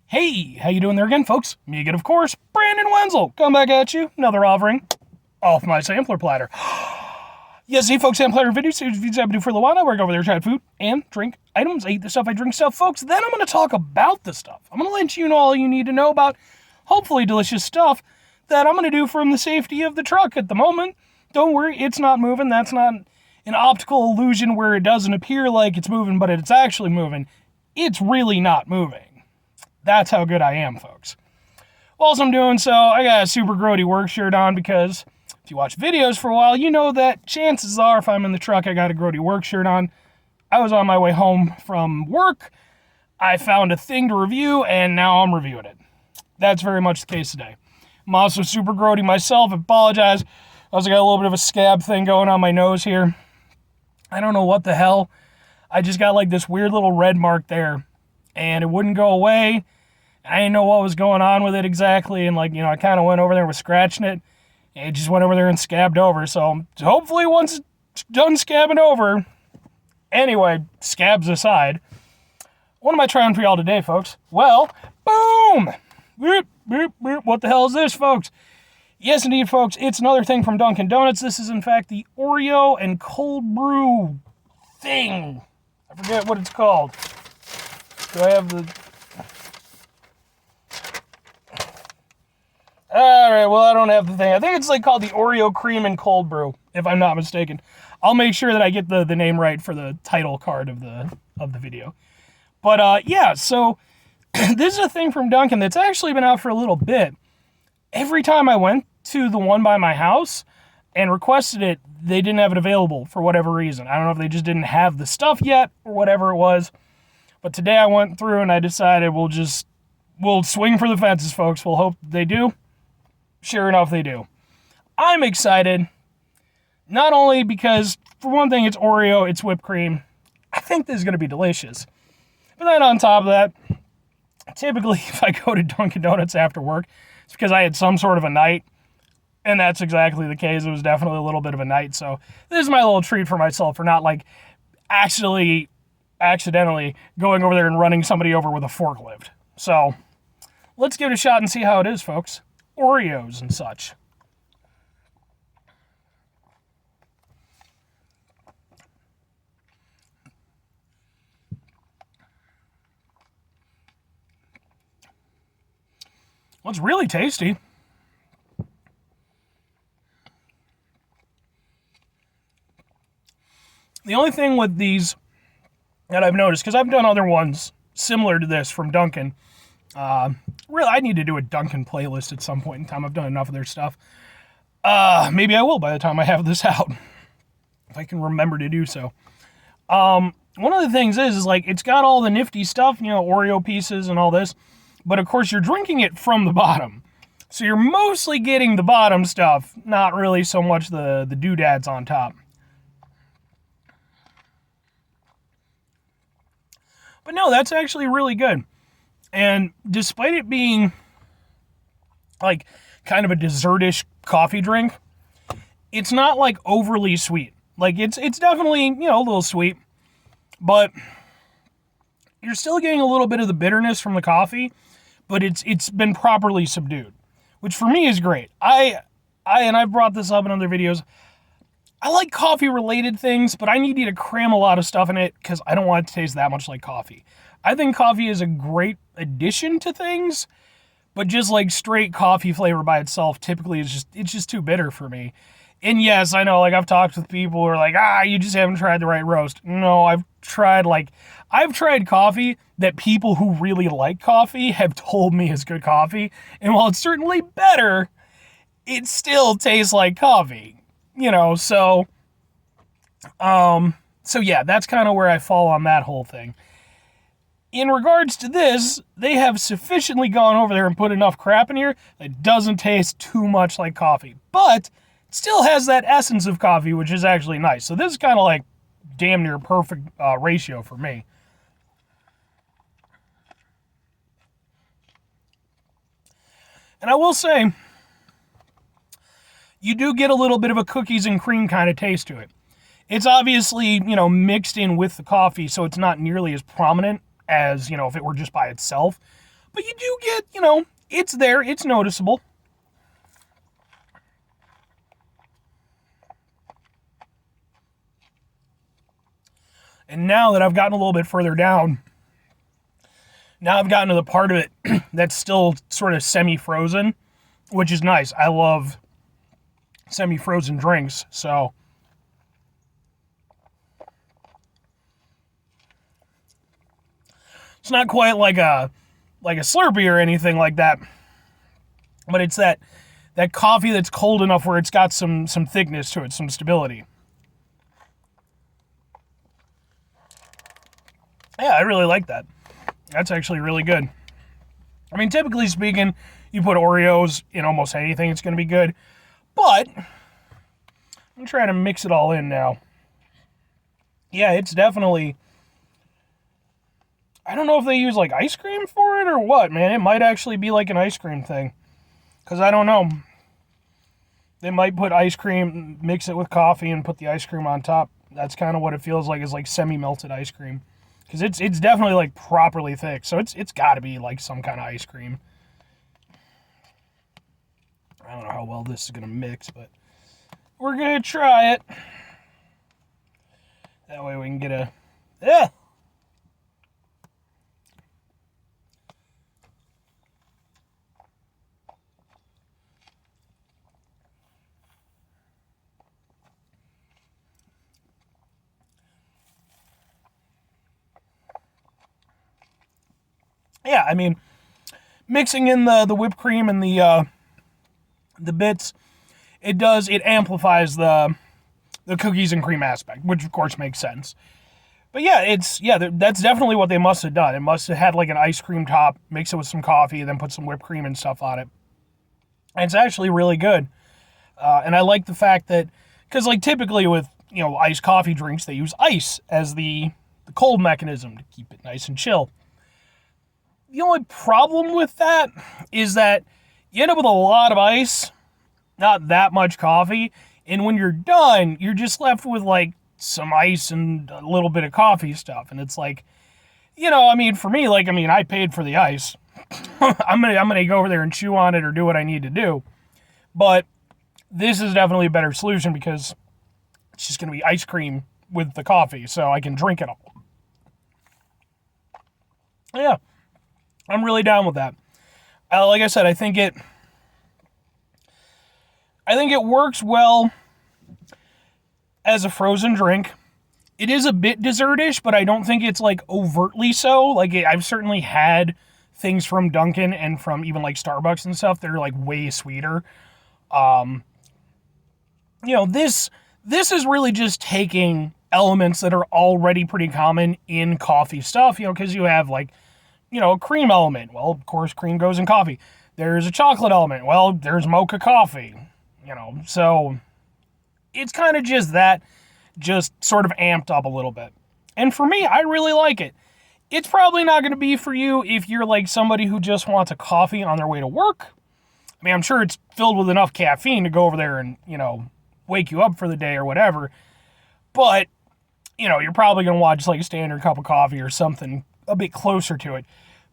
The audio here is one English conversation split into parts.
Hey, how you doing there again, folks? Me again, of course, Brandon Wenzel. Come back at you, another offering off my sampler platter. Yes, hey folks, sampler video series I do for a little while. I work over there, try food and drink items. I eat the stuff, I drink stuff, folks. Then I'm going to talk about the stuff. I'm going to let you know all you need to know about hopefully delicious stuff that I'm going to do from the safety of the truck at the moment. Don't worry, it's not moving. That's not an optical illusion where it doesn't appear like it's moving, but it's actually moving. It's really not moving. That's how good I am, folks. Whilst I'm doing so, I got a super grody work shirt on because if you watch videos for a while, you know that chances are if I'm in the truck, I got a grody work shirt on. I was on my way home from work. I found a thing to review, and now I'm reviewing it. That's very much the case today. I'm also super grody myself. I apologize. I also got a little bit of a scab thing going on my nose here. I don't know what the hell. I just got like this weird little red mark there, and it wouldn't go away. I didn't know what was going on with it exactly, and I kind of went over there and was scratching it, and it just went over there and scabbed over. So hopefully once it's done scabbing over, anyway, scabs aside, what am I trying for y'all today, folks? Well, boom! Boop, boop, boop. What the hell is this, folks? Yes, indeed, folks, it's another thing from Dunkin' Donuts. This is, in fact, the Oreo and cold brew thing. I forget what it's called. Do I have the... Alright, well, I don't have the thing. I think it's called the Oreo Cream and Cold Brew, if I'm not mistaken. I'll make sure that I get the name right for the title card of the video. But, yeah, so this is a thing from Dunkin' that's actually been out for a little bit. Every time I went to the one by my house and requested it, they didn't have it available for whatever reason. I don't know if they just didn't have the stuff yet or whatever it was. But today I went through and I decided we'll swing for the fences, folks. We'll hope they do. Sure enough, they do. I'm excited, not only because, for one thing, it's Oreo, it's whipped cream. I think this is going to be delicious. But then on top of that, typically if I go to Dunkin' Donuts after work, it's because I had some sort of a night, and that's exactly the case. It was definitely a little bit of a night, so this is my little treat for myself for not, accidentally going over there and running somebody over with a forklift. So, let's give it a shot and see how it is, folks. Oreos and such. Well, it's really tasty. The only thing with these that I've noticed, because I've done other ones similar to this from Dunkin', really, I need to do a Dunkin' playlist at some point in time. I've done enough of their stuff. Maybe I will by the time I have this out, if I can remember to do so. One of the things is it's got all the nifty stuff, Oreo pieces and all this, but of course you're drinking it from the bottom. So you're mostly getting the bottom stuff, not really so much the doodads on top. But no, that's actually really good. And despite it being kind of a dessertish coffee drink, it's not overly sweet. It's definitely, a little sweet, but you're still getting a little bit of the bitterness from the coffee, but it's been properly subdued, which for me is great. I've brought this up in other videos. I like coffee-related things, but I need you to cram a lot of stuff in it because I don't want it to taste that much like coffee. I think coffee is a great addition to things, but just straight coffee flavor by itself typically it's just too bitter for me. And yes, I know, I've talked with people who are you just haven't tried the right roast. No, I've tried coffee that people who really like coffee have told me is good coffee, and while it's certainly better, it still tastes like coffee. So yeah, that's kind of where I fall on that whole thing. In regards to this, they have sufficiently gone over there and put enough crap in here that it doesn't taste too much like coffee, but it still has that essence of coffee, which is actually nice. So this is kind of damn near perfect ratio for me. And I will say, you do get a little bit of a cookies and cream kind of taste to it. It's obviously, mixed in with the coffee, so it's not nearly as prominent as, if it were just by itself. But you do get, it's there, it's noticeable. And now that I've gotten a little bit further down, now I've gotten to the part of it that's still sort of semi-frozen, which is nice. I love semi-frozen drinks, so it's not quite like a Slurpee or anything like that, but it's that coffee that's cold enough where it's got some thickness to it, some stability. Yeah, I really like that. That's actually really good. I mean, typically speaking, you put Oreos in almost anything, it's going to be good. But I'm trying to mix it all in now. Yeah, it's definitely... I don't know if they use like ice cream for it or what, man. It might actually be like an ice cream thing. Because I don't know. They might put ice cream, mix it with coffee, and put the ice cream on top. That's kind of what it feels like, is like semi-melted ice cream. Because it's definitely like properly thick. So it's got to be like some kind of ice cream. I don't know how well this is going to mix, but we're going to try it. That way we can get a... Yeah! Yeah, I mean, mixing in the whipped cream and the bits, it amplifies the cookies and cream aspect, which of course makes sense. But yeah, that's definitely what they must have done. It must have had like an ice cream top, mix it with some coffee, then put some whipped cream and stuff on it. And it's actually really good. And I like the fact that, because like typically with, iced coffee drinks, they use ice as the cold mechanism to keep it nice and chill. The only problem with that is that you end up with a lot of ice, not that much coffee, and when you're done, you're just left with like some ice and a little bit of coffee stuff, and it's like, for me, I paid for the ice. I'm gonna go over there and chew on it or do what I need to do, but this is definitely a better solution because it's just gonna be ice cream with the coffee, so I can drink it all. Yeah. I'm really down with that. Like I said, I think it works well as a frozen drink. It is a bit dessert-ish, but I don't think it's like overtly so. Like I've certainly had things from Dunkin and from even like Starbucks and stuff that are like way sweeter. This is really just taking elements that are already pretty common in coffee stuff, because you have like, a cream element. Well, of course, cream goes in coffee. There's a chocolate element. Well, there's mocha coffee. So it's kind of just that, just sort of amped up a little bit. And for me, I really like it. It's probably not going to be for you if you're like somebody who just wants a coffee on their way to work. I mean, I'm sure it's filled with enough caffeine to go over there and, wake you up for the day or whatever. But, you're probably going to want just like a standard cup of coffee or something a bit closer to it.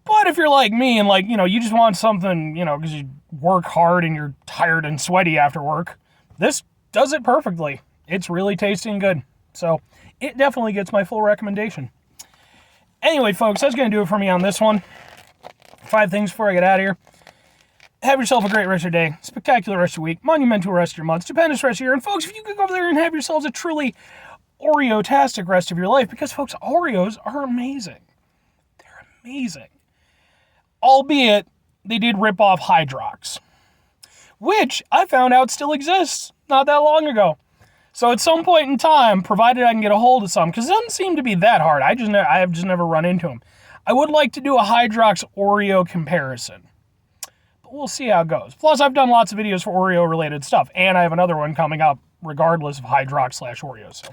But if you're like me and like, you just want something, because you work hard and you're tired and sweaty after work, this does it perfectly. It's really tasty and good. So it definitely gets my full recommendation. Anyway, folks, that's going to do it for me on this one. 5 things before I get out of here. Have yourself a great rest of your day, spectacular rest of your week, monumental rest of your month, stupendous rest of your year. And folks, if you could go over there and have yourselves a truly Oreo-tastic rest of your life, because folks, Oreos are amazing. They're amazing. Albeit, they did rip off Hydrox, which I found out still exists not that long ago. So at some point in time, provided I can get a hold of some, because it doesn't seem to be that hard. I have just never run into them. I would like to do a Hydrox Oreo comparison. But we'll see how it goes. Plus, I've done lots of videos for Oreo-related stuff, and I have another one coming up regardless of Hydrox/Oreo. So,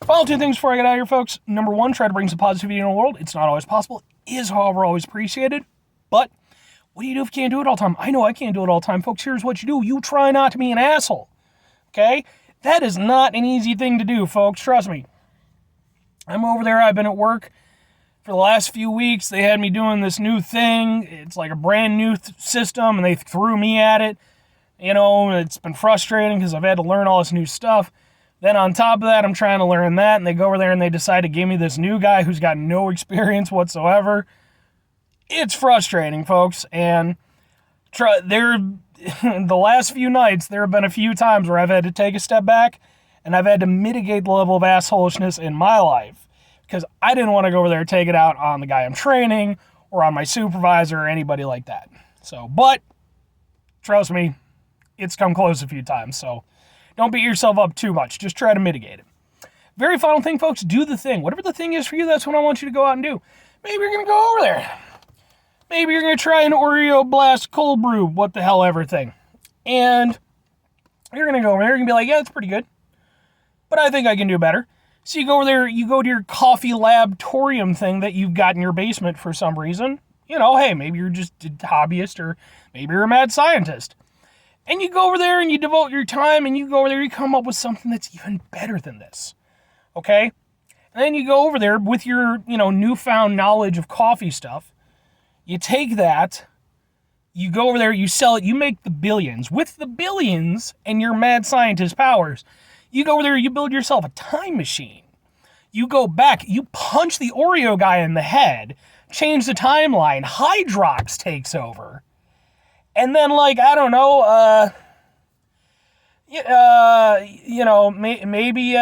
final 2 things before I get out of here, folks. Number 1, try to bring some positivity in the world. It's not always possible. It is, however, always appreciated. But what do you do if you can't do it all the time? I know I can't do it all the time, folks. Here's what you do. You try not to be an asshole. Okay? That is not an easy thing to do, folks. Trust me. I'm over there. I've been at work For the last few weeks, they had me doing this new thing. It's like a brand new system, and they threw me at it. You know, it's been frustrating because I've had to learn all this new stuff. Then on top of that, I'm trying to learn that, and they go over there and they decide to give me this new guy who's got no experience whatsoever. It's frustrating, folks, and the last few nights, there have been a few times where I've had to take a step back, and I've had to mitigate the level of assholishness in my life. Because I didn't want to go over there and take it out on the guy I'm training or on my supervisor or anybody like that. So, but trust me, it's come close a few times. So don't beat yourself up too much. Just try to mitigate it. Very final thing, folks, do the thing. Whatever the thing is for you, that's what I want you to go out and do. Maybe you're going to go over there. Maybe you're going to try an Oreo Blast cold brew, what the hell ever thing. And you're going to go over there and be like, yeah, it's pretty good. But I think I can do better. So you go over there, you go to your coffee laboratorium thing that you've got in your basement for some reason. You know, hey, maybe you're just a hobbyist or maybe you're a mad scientist. And you go over there and you devote your time and you go over there, you come up with something that's even better than this. Okay? And then you go over there with your, newfound knowledge of coffee stuff. You take that, you go over there, you sell it, you make the billions. With the billions and your mad scientist powers, you go over there, you build yourself a time machine. You go back, you punch the Oreo guy in the head, change the timeline, Hydrox takes over. And then, maybe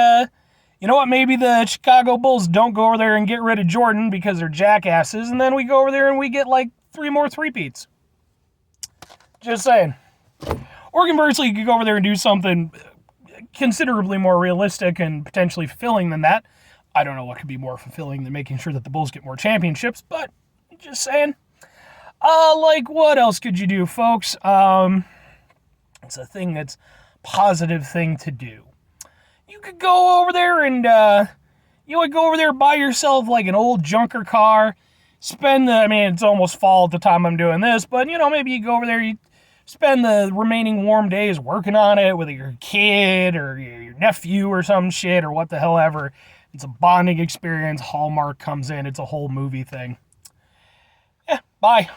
maybe the Chicago Bulls don't go over there and get rid of Jordan because they're jackasses, and then we go over there and we get, 3 more three-peats. Just saying. Or conversely, you could go over there and do something considerably more realistic and potentially fulfilling than that. I don't know what could be more fulfilling than making sure that the Bulls get more championships, but just saying. What else could you do, folks? It's a thing that's positive thing to do. You could go over there and, buy yourself, an old junker car, it's almost fall at the time I'm doing this, but, maybe you go over there, you spend the remaining warm days working on it with your kid or your nephew or some shit or what the hell ever. It's a bonding experience. Hallmark comes in. It's a whole movie thing. Yeah, bye.